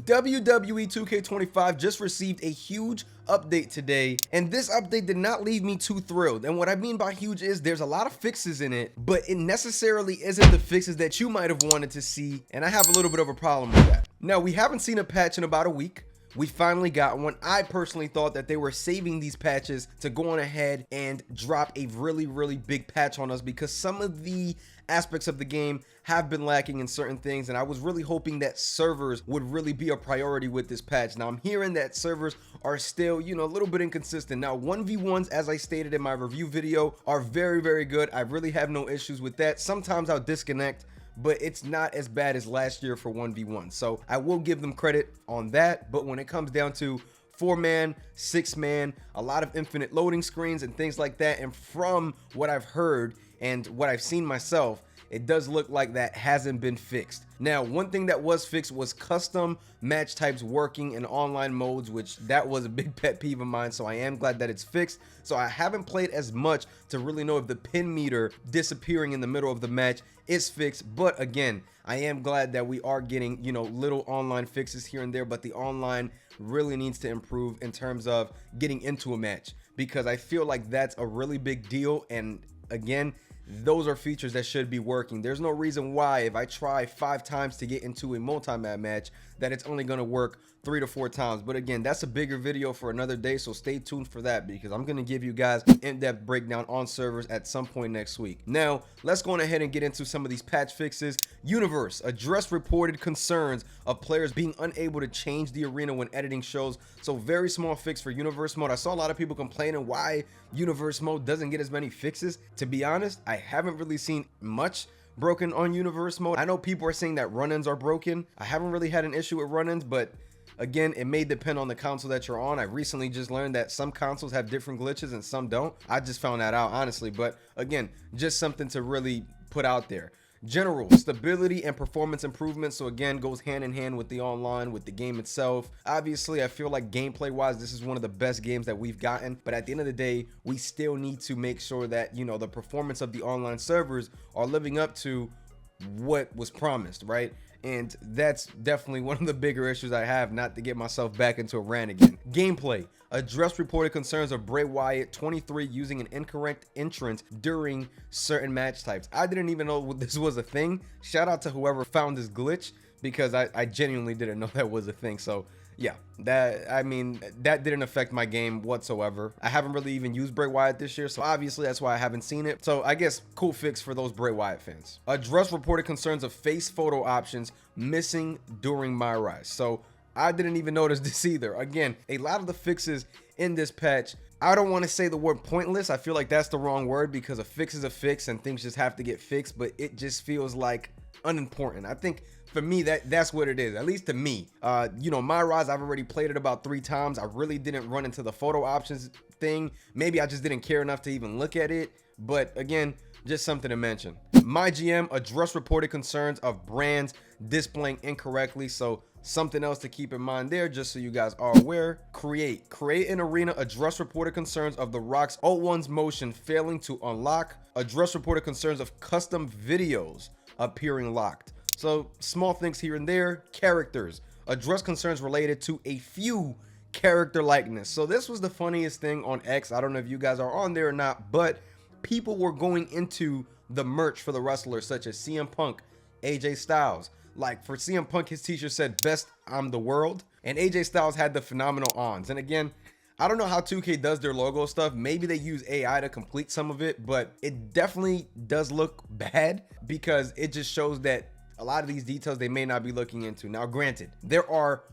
WWE 2K25 just received a huge update today, and this update did not leave me too thrilled. And what I mean by huge is there's a lot of fixes in it, but it necessarily isn't the fixes that you might have wanted to see, and I have a little bit of a problem with that. Now, we haven't seen a patch in about a week. We finally got one. I personally thought that they were saving these patches to go on ahead and drop a really big patch on us, because some of the aspects of the game have been lacking in certain things, and I was really hoping that servers would really be a priority with this patch. Now, I'm hearing that servers are still, a little bit inconsistent. Now, 1v1s, as I stated in my review video, are very good. I really have no issues with that. Sometimes I'll disconnect, but it's not as bad as last year for 1v1. So I will give them credit on that. But when it comes down to 4-man, 6-man, a lot of infinite loading screens and things like that, and from what I've heard and what I've seen myself, it does look like that hasn't been fixed. Now, one thing that was fixed was custom match types working in online modes, which that was a big pet peeve of mine, so I am glad that it's fixed. So I haven't played as much to really know if the pin meter disappearing in the middle of the match is fixed, but again, I am glad that we are getting, little online fixes here and there, but the online really needs to improve in terms of getting into a match, because I feel like that's a really big deal. And again, those are features that should be working. There's no reason why if I try 5 times to get into a multi-man match that it's only going to work 3 to 4 times. But again, that's a bigger video for another day, so stay tuned for that, because I'm going to give you guys an in-depth breakdown on servers at some point next week. Now, let's go on ahead and get into some of these patch fixes. Universe addressed reported concerns of players being unable to change the arena when editing shows. So very small fix for Universe mode. I saw a lot of people complaining why Universe mode doesn't get as many fixes. To be honest, I haven't really seen much broken on Universe mode. I know people are saying that run-ins are broken. I haven't really had an issue with run-ins, but again, it may depend on the console that you're on. I recently just learned that some consoles have different glitches and some don't. I just found that out, honestly. But again, just something to really put out there. General stability and performance improvements, so again, goes hand in hand with the online, with the game itself. Obviously, I feel like gameplay wise, this is one of the best games that we've gotten, but at the end of the day, we still need to make sure that the performance of the online servers are living up to what was promised, right? And that's definitely one of the bigger issues I have, not to get myself back into a rant again. Gameplay addressed reported concerns of Bray Wyatt 23 using an incorrect entrance during certain match types. I didn't even know this was a thing. Shout out to whoever found this glitch, because I genuinely didn't know that was a thing. So yeah, that didn't affect my game whatsoever. I haven't really even used Bray Wyatt this year, so obviously that's why I haven't seen it. So I guess cool fix for those Bray Wyatt fans. Address reported concerns of face photo options missing during My Rise. So I didn't even notice this either. Again, a lot of the fixes in this patch, I don't want to say the word pointless. I feel like that's the wrong word, because a fix is a fix and things just have to get fixed, but it just feels like unimportant. I think for me, that's what it is, at least to me. My Rise, I've already played it about 3 times. I really didn't run into the photo options thing. Maybe I just didn't care enough to even look at it, but again, just something to mention. My GM addressed reported concerns of brands displaying incorrectly, so something else to keep in mind there, just so you guys are aware. Create an arena address reported concerns of The Rock's O1's motion failing to unlock. Address reported concerns of custom videos appearing locked. So small things here and there. Characters address concerns related to a few character likeness. So this was the funniest thing on X. I don't know if you guys are on there or not, but people were going into the merch for the wrestlers, such as CM Punk, AJ Styles. Like for CM Punk, his t-shirt said "Best I'm the World," and AJ Styles had the phenomenal ons. And again, I don't know how 2K does their logo stuff. Maybe they use AI to complete some of it, but it definitely does look bad, because it just shows that a lot of these details they may not be looking into. Now, granted, there are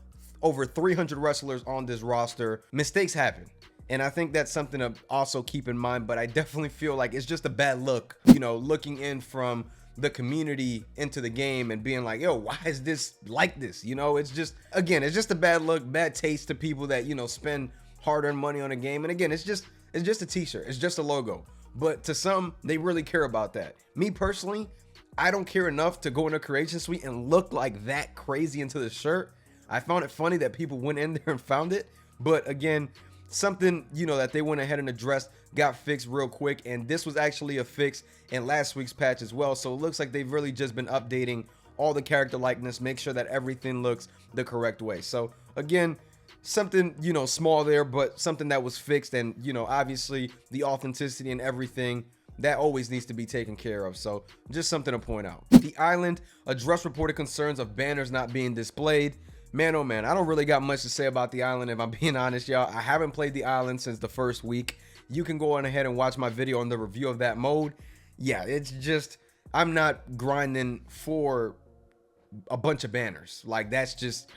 over 300 wrestlers on this roster. Mistakes happen, and I think that's something to also keep in mind, but I definitely feel like it's just a bad look, looking in from the community into the game and being like, yo, why is this like this? It's just, again, it's just a bad look, bad taste to people that, spend hard-earned money on a game. And again, it's just a t-shirt, it's just a logo, but to some, they really care about that. Me personally, I don't care enough to go in a creation suite and look like that crazy into the shirt. I found it funny that people went in there and found it, but again, something that they went ahead and addressed, got fixed real quick, and this was actually a fix in last week's patch as well. So it looks like they've really just been updating all the character likeness, make sure that everything looks the correct way. So again, something, you know, small there, but something that was fixed. And, you know, obviously the authenticity and everything that always needs to be taken care of. So just something to point out. The Island addressed reported concerns of banners not being displayed. Man, oh man, I don't really got much to say about the Island, if I'm being honest, y'all. I haven't played the Island since the first week. You can go on ahead and watch my video on the review of that mode. Yeah, it's just, I'm not grinding for a bunch of banners. Like, that's just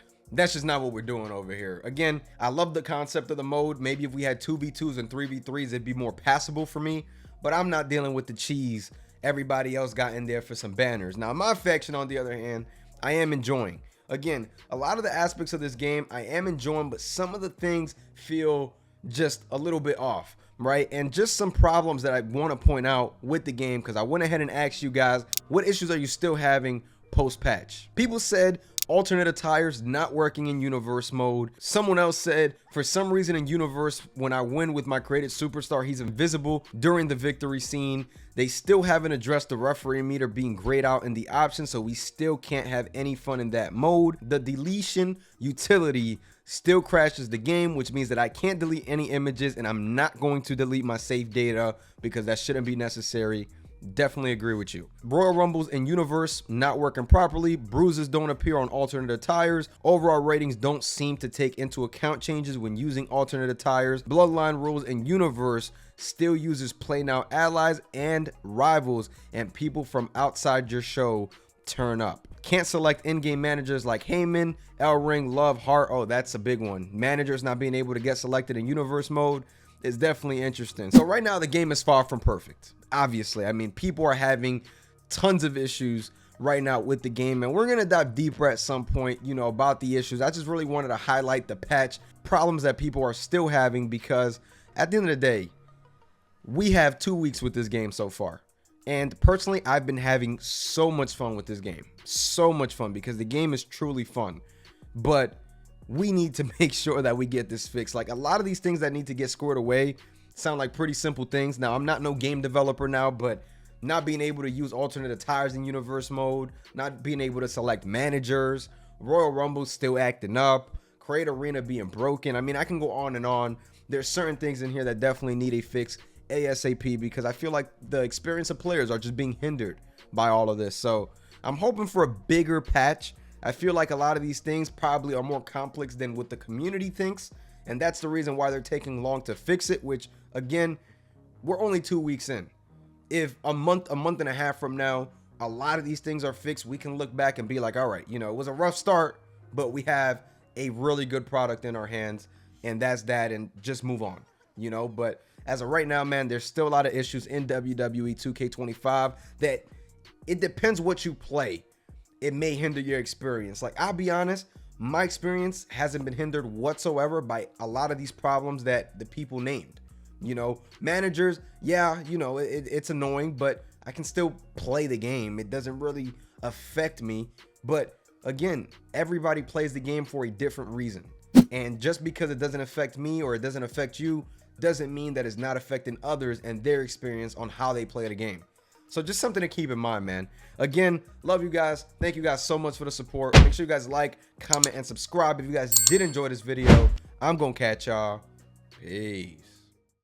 not what we're doing over here. Again, I love the concept of the mode. Maybe if we had 2v2s and 3v3s, it'd be more passable for me, but I'm not dealing with the cheese everybody else got in there for some banners. Now, my faction, on the other hand, I am enjoying. Again, a lot of the aspects of this game I am enjoying, but some of the things feel just a little bit off, right? And just some problems that I want to point out with the game, because I went ahead and asked you guys, what issues are you still having post-patch? People said alternate attires not working in universe mode. Someone else said, for some reason in universe, when I win with my created superstar, he's invisible during the victory scene. They still haven't addressed the referee meter being grayed out in the options, so we still can't have any fun in that mode. The deletion utility still crashes the game, which means that I can't delete any images, and I'm not going to delete my save data because that shouldn't be necessary. Definitely agree with you. Royal Rumbles in universe not working properly. Bruises don't appear on alternate attires. Overall ratings don't seem to take into account changes when using alternate attires. Bloodline rules in universe still uses play now allies and rivals, and people from outside your show turn up. Can't select in-game managers like Heyman, L-Ring, Love, Hart. Oh, that's a big one. Managers not being able to get selected in universe mode is definitely interesting. So right now the game is far from perfect. Obviously, I mean, people are having tons of issues right now with the game, and we're gonna dive deeper at some point, you know, about the issues. I just really wanted to highlight the patch problems that people are still having, because at the end of the day, we have 2 weeks with this game so far, and personally I've been having so much fun with this game. So much fun, because the game is truly fun, but we need to make sure that we get this fixed. Like, a lot of these things that need to get squared away sound like pretty simple things. Now, I'm not no game developer now, but not being able to use alternate attires in universe mode, not being able to select managers, Royal Rumble still acting up, Create Arena being broken. I mean, I can go on and on. There's certain things in here that definitely need a fix ASAP, because I feel like the experience of players are just being hindered by all of this. So I'm hoping for a bigger patch. I feel like a lot of these things probably are more complex than what the community thinks, and that's the reason why they're taking long to fix it, which, again, we're only 2 weeks in. If a month and a half from now, a lot of these things are fixed, we can look back and be like, all right, you know, it was a rough start, but we have a really good product in our hands, and that's that, and just move on, you know. But as of right now, man, there's still a lot of issues in WWE 2K25 that it depends what you play. It may hinder your experience. Like, I'll be honest, my experience hasn't been hindered whatsoever by a lot of these problems that the people named. You know, managers, yeah, you know, it's annoying, but I can still play the game. It doesn't really affect me. But again, everybody plays the game for a different reason. And just because it doesn't affect me or it doesn't affect you doesn't mean that it's not affecting others and their experience on how they play the game. So just something to keep in mind, man. Again, love you guys. Thank you guys so much for the support. Make sure you guys like, comment, and subscribe if you guys did enjoy this video. I'm gonna catch y'all. Peace.